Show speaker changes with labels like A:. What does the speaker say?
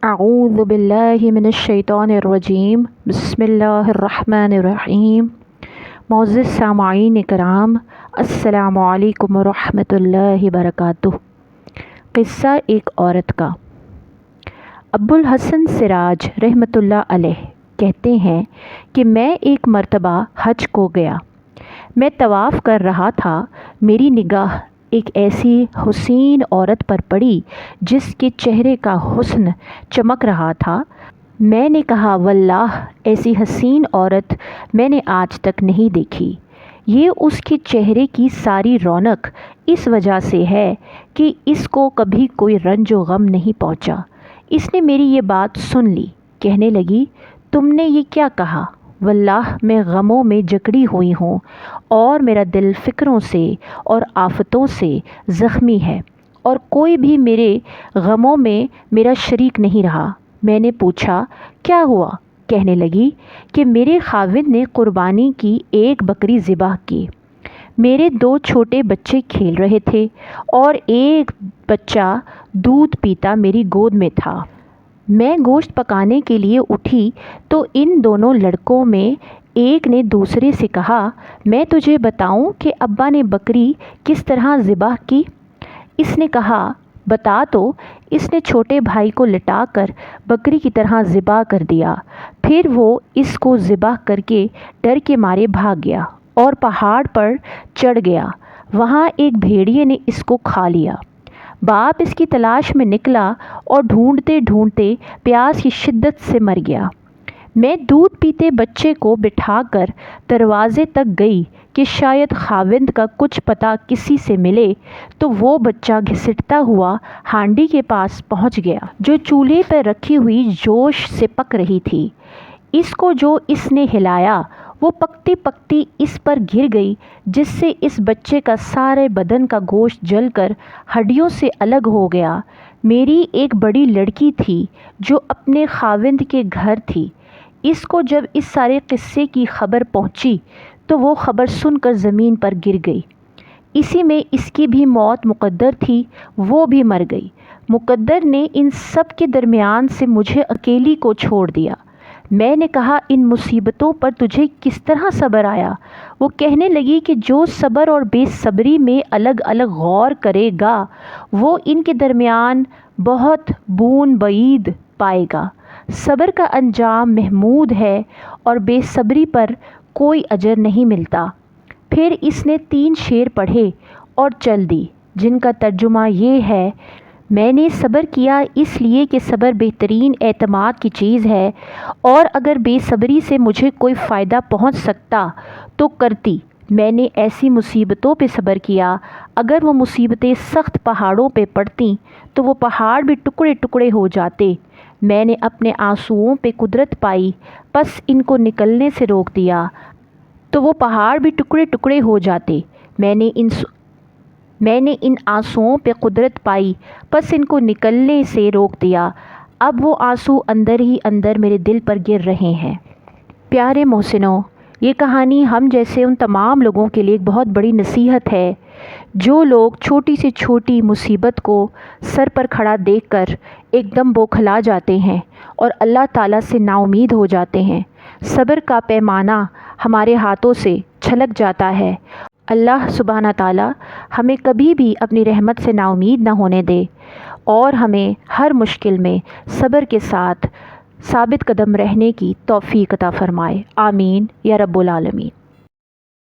A: اعوذ باللہ من الشیطان الرجیم بسم اللہ الرحمن الرحیم۔ معزز سامعین کرام، السلام علیکم ورحمۃ اللہ وبرکاتہ۔ قصہ ایک عورت کا۔ ابوالحسن سراج رحمۃ اللہ علیہ کہتے ہیں کہ میں ایک مرتبہ حج کو گیا۔ میں طواف کر رہا تھا، میری نگاہ ایک ایسی حسین عورت پر پڑی جس کے چہرے کا حسن چمک رہا تھا۔ میں نے کہا، واللہ ایسی حسین عورت میں نے آج تک نہیں دیکھی۔ یہ اس کے چہرے کی ساری رونق اس وجہ سے ہے کہ اس کو کبھی کوئی رنج و غم نہیں پہنچا۔ اس نے میری یہ بات سن لی، کہنے لگی، تم نے یہ کیا کہا؟ واللہ میں غموں میں جکڑی ہوئی ہوں اور میرا دل فکروں سے اور آفتوں سے زخمی ہے، اور کوئی بھی میرے غموں میں میرا شریک نہیں رہا۔ میں نے پوچھا، کیا ہوا؟ کہنے لگی کہ میرے خاوند نے قربانی کی ایک بکری ذبح کی۔ میرے 2 چھوٹے بچے کھیل رہے تھے اور ایک بچہ دودھ پیتا میری گود میں تھا۔ میں گوشت پکانے کے لیے اٹھی تو ان دونوں لڑکوں میں ایک نے دوسرے سے کہا، میں تجھے بتاؤں کہ ابا نے بکری کس طرح ذبح کی؟ اس نے کہا، بتا تو۔ اس نے چھوٹے بھائی کو لٹا کر بکری کی طرح ذبح کر دیا۔ پھر وہ اس کو ذبح کر کے ڈر کے مارے بھاگ گیا اور پہاڑ پر چڑھ گیا۔ وہاں ایک بھیڑیے نے اس کو کھا لیا۔ باپ اس کی تلاش میں نکلا اور ڈھونڈتے ڈھونڈتے پیاس کی شدت سے مر گیا۔ میں دودھ پیتے بچے کو بٹھا کر دروازے تک گئی کہ شاید خاوند کا کچھ پتہ کسی سے ملے، تو وہ بچہ گھسٹتا ہوا ہانڈی کے پاس پہنچ گیا جو چولہے پر رکھی ہوئی جوش سے پک رہی تھی۔ اس کو جو اس نے ہلایا وہ پکتی پکتی اس پر گر گئی، جس سے اس بچے کا سارے بدن کا گوشت جل کر ہڈیوں سے الگ ہو گیا۔ میری ایک بڑی لڑکی تھی جو اپنے خاوند کے گھر تھی۔ اس کو جب اس سارے قصے کی خبر پہنچی تو وہ خبر سن کر زمین پر گر گئی۔ اسی میں اس کی بھی موت مقدر تھی، وہ بھی مر گئی۔ مقدر نے ان سب کے درمیان سے مجھے اکیلی کو چھوڑ دیا۔ میں نے کہا، ان مصیبتوں پر تجھے کس طرح صبر آیا؟ وہ کہنے لگی کہ جو صبر اور بے صبری میں الگ الگ غور کرے گا وہ ان کے درمیان بہت بون بعید پائے گا۔ صبر کا انجام محمود ہے اور بے صبری پر کوئی اجر نہیں ملتا۔ پھر اس نے 3 شعر پڑھے اور چل دی، جن کا ترجمہ یہ ہے، میں نے صبر کیا اس لیے کہ صبر بہترین اعتماد کی چیز ہے، اور اگر بے صبری سے مجھے کوئی فائدہ پہنچ سکتا تو کرتی۔ میں نے ایسی مصیبتوں پہ صبر کیا، اگر وہ مصیبتیں سخت پہاڑوں پہ پڑتیں تو وہ پہاڑ بھی ٹکڑے ٹکڑے ہو جاتے۔ میں نے اپنے آنسوؤں پہ قدرت پائی، پس ان کو نکلنے سے روک دیا تو وہ پہاڑ بھی ٹکڑے ٹکڑے ہو جاتے۔ میں نے ان آنسوؤں پہ قدرت پائی، پس ان کو نکلنے سے روک دیا۔ اب وہ آنسو اندر ہی اندر میرے دل پر گر رہے ہیں۔ پیارے محسنوں، یہ کہانی ہم جیسے ان تمام لوگوں کے لیے ایک بہت بڑی نصیحت ہے جو لوگ چھوٹی سے چھوٹی مصیبت کو سر پر کھڑا دیکھ کر ایک دم بوکھلا جاتے ہیں اور اللہ تعالیٰ سے نا امید ہو جاتے ہیں۔ صبر کا پیمانہ ہمارے ہاتھوں سے چھلک جاتا ہے۔ اللہ سبحانہ تعالیٰ ہمیں کبھی بھی اپنی رحمت سے نا امید نہ ہونے دے، اور ہمیں ہر مشکل میں صبر کے ساتھ ثابت قدم رہنے کی توفیق عطا فرمائے۔ آمین یا رب العالمین۔